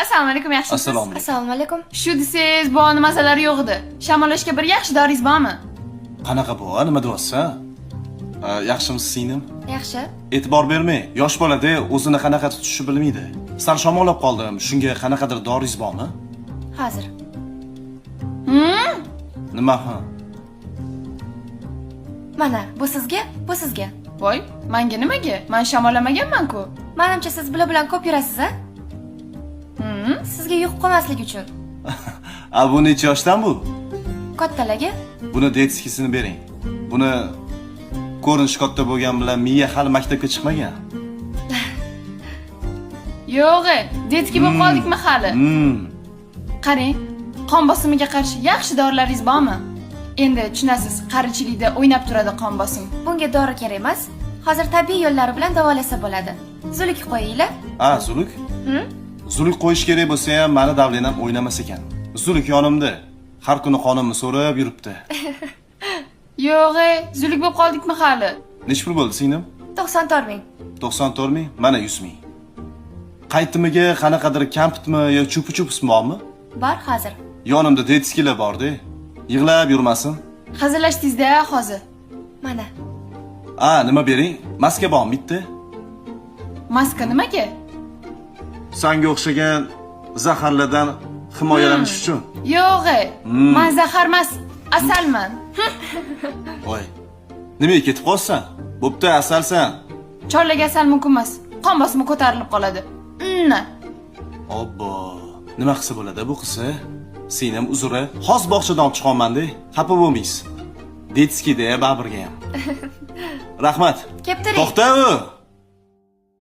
Assalomu alaykum, yaxshimisiz? Assalomu alaykum. Assalomu alaykum. Shu desangiz, bu masalari yo'q edi. Shamollashga bir yaxshi doringiz bormi? Qanaqa bu? Nima deyapsan? Yaxshimisiz singlim? Yaxshi. E'tibor bermay, yosh bolada o'zini qanaqa tutishni bilmaydi. Sal shamollab qoldim. Shunga qanaqadir doringiz bormi? Hozir. Nima ha? Mana, bu sizga, bu sizga. Voy, menga nimaga? Men shamollamaganman-ku. Menimcha siz bilan ko'p yurasiz, a? Sizga yuqib qolmaslik uchun. Bu necha yoshdan bu? Kattalarga? Buni detskisini bering. Buni ko'rinish katta bo'lgan bilan miya hali maktabga chiqmagan. Yo'q, detki bo'lib qoldikmi hali? Qarang, qon bosimiga qarshi yaxshi dorilaringiz bormi? Endi tushunasiz, qarichilikda o'ynab turadi qon bosim. Bunga dori kerak emas. Hozir tabiiy yo'llari bilan davolasa bo'ladi. Zuluk qo'yinglar. Zuluk? Zuluk qo'yish kerak bo'lsa ham meni davlenam o'ynamas ekan. Zuluk yonimda. Har kuni qonimni so'rab yuribdi. Yo'q, zuluk bo'lib qoldikmi hali? Nech pul bo'ldi singlim? 94 ming. 94 ming, mana 100 ming. Qaytimiga qanaqadir kampitmi yo chupi-chupis bormi? Bor hozir. Yonimda detskilar bor-da. Yig'lab yurmasin. Hazillashdingiz-da hozir. Mana. Nima bering? Maska bormi bitta? Maska nimaga? Sanga o'xshagan zaharlardan himoyalanish uchun. Yo'q, men zahar emas, asalman. Voy. Nimaga ketib qolsan? Bo'pti, asalsan. Chorlaga asal mumkin emas. Qon bosimi ko'tarilib qoladi. Obbo. Nima qilsa bo'ladi bu qizsa? Singlim uzri, xos bog'chadan olib chiqolmanda, xafa bo'lmaysiz. Detskida baribirga ham. Rahmat. Keptiring. To'xta.